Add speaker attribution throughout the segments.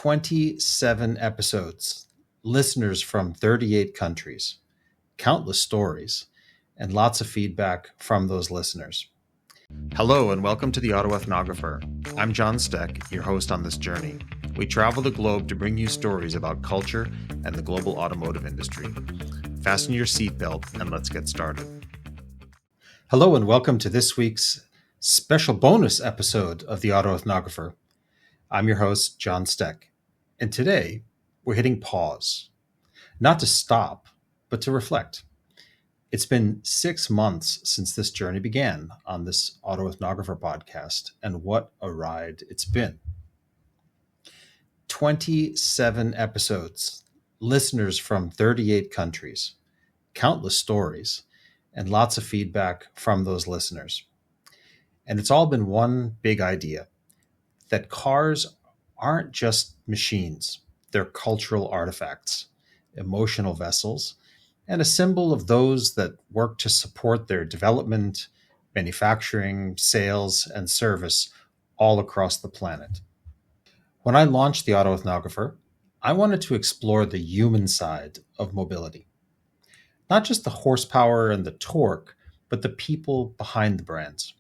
Speaker 1: 27 episodes, listeners from 38 countries, countless stories, and lots of feedback from those listeners. Hello and welcome to the Auto Ethnographer. I'm John Steck, your host on this journey. We travel the globe to bring you stories about culture and the global automotive industry. Fasten your seatbelt and let's get started. Hello and welcome to this week's special bonus episode of the Auto Ethnographer. I'm your host, John Steck, and today we're hitting pause. Not to stop, but to reflect. It's been 6 months since this journey began on this Auto Ethnographer podcast, and what a ride it's been. 27 episodes, listeners from 38 countries, countless stories, and lots of feedback from those listeners. And it's all been one big idea, that cars aren't just machines, they're cultural artifacts, emotional vessels, and a symbol of those that work to support their development, manufacturing, sales, and service all across the planet. When I launched the Auto Ethnographer, I wanted to explore the human side of mobility. Not just the horsepower and the torque, but the people behind the brands,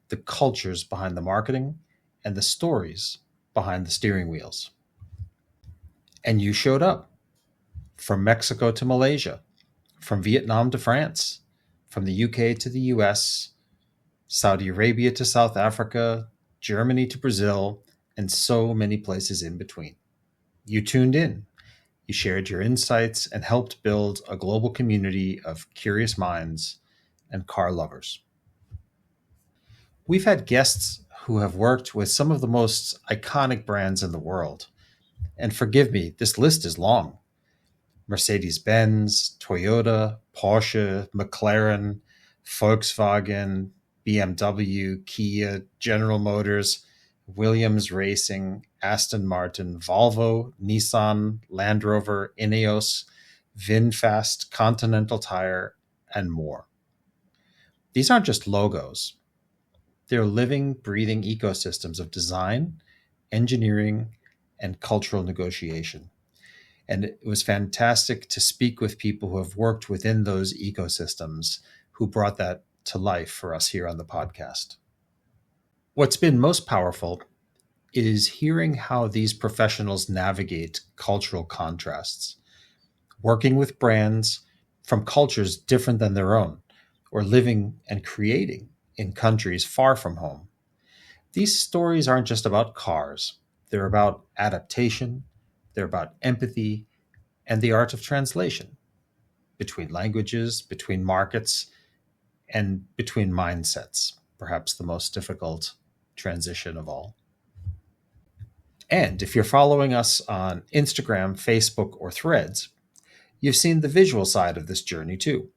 Speaker 1: the cultures behind the marketing, and the stories behind the steering wheels. And you showed up. From Mexico to Malaysia, from Vietnam to France, from the UK to the US, Saudi Arabia to South Africa, Germany to Brazil, and so many places in between. You tuned in. You shared your insights and helped build a global community of curious minds and car lovers. We've had guests who have worked with some of the most iconic brands in the world. And forgive me, this list is long. Mercedes-Benz, Toyota, Porsche, McLaren, Volkswagen, BMW, Kia, General Motors, Williams Racing, Aston Martin, Volvo, Nissan, Land Rover, Ineos, Vinfast, Continental Tire, and more. These aren't just logos. They're living, breathing ecosystems of design, engineering, and cultural negotiation. And it was fantastic to speak with people who have worked within those ecosystems who brought that to life for us here on the podcast. What's been most powerful is hearing how these professionals navigate cultural contrasts, working with brands from cultures different than their own, or living and creating in countries far from home. These stories aren't just about cars. They're about adaptation, they're about empathy, and the art of translation between languages, between markets, and between mindsets, perhaps the most difficult transition of all. And if you're following us on Instagram, Facebook, or Threads, you've seen the visual side of this journey too.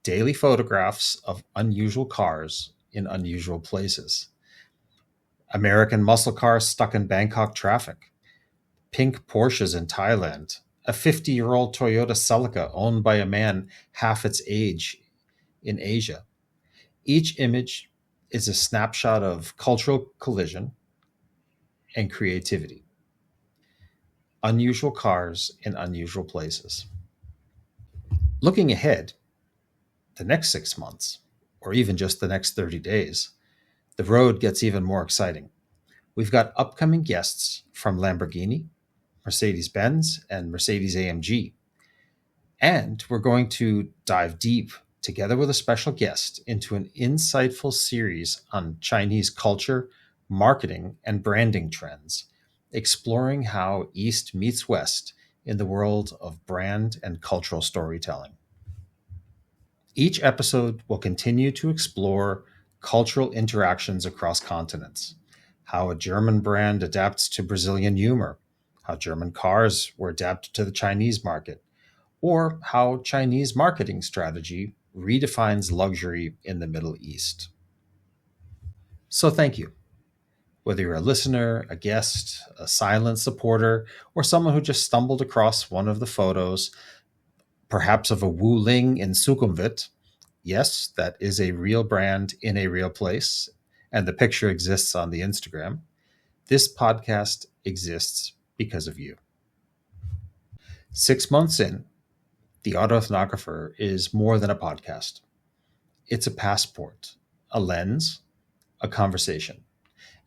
Speaker 1: Daily photographs of unusual cars in unusual places. American muscle cars stuck in Bangkok traffic. Pink Porsches in Thailand. A 50-year-old Toyota Celica owned by a man half its age in Asia. Each image is a snapshot of cultural collision and creativity. Unusual cars in unusual places. Looking ahead, the next 6 months, or even just the next 30 days, the road gets even more exciting. We've got upcoming guests from Lamborghini, Mercedes-Benz, and Mercedes-AMG. And we're going to dive deep, together with a special guest, into an insightful series on Chinese culture, marketing, and branding trends, exploring how East meets West in the world of brand and cultural storytelling. Each episode will continue to explore cultural interactions across continents, how a German brand adapts to Brazilian humor, how German cars were adapted to the Chinese market, or how Chinese marketing strategy redefines luxury in the Middle East. So thank you. Whether you're a listener, a guest, a silent supporter, or someone who just stumbled across one of the photos, perhaps of a Wu Ling in Sukhumvit. Yes, that is a real brand in a real place, and the picture exists on the Instagram. This podcast exists because of you. 6 months in, the Auto Ethnographer is more than a podcast. It's a passport, a lens, a conversation,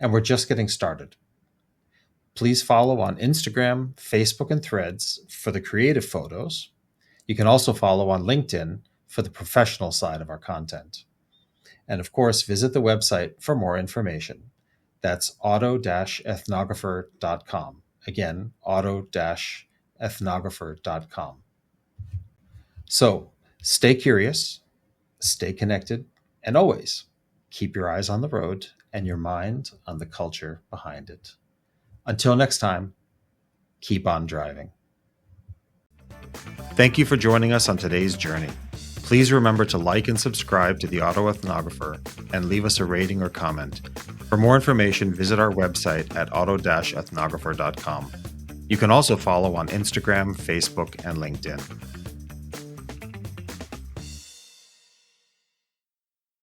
Speaker 1: and we're just getting started. Please follow on Instagram, Facebook, and Threads for the creative photos. You can also follow on LinkedIn for the professional side of our content. And of course, visit the website for more information. That's auto-ethnographer.com. Again, auto-ethnographer.com. So stay curious, stay connected, and always keep your eyes on the road and your mind on the culture behind it. Until next time, keep on driving. Thank you for joining us on today's journey. Please remember to like and subscribe to the Auto Ethnographer and leave us a rating or comment. For more information, visit our website at auto-ethnographer.com. You can also follow on Instagram, Facebook, and LinkedIn.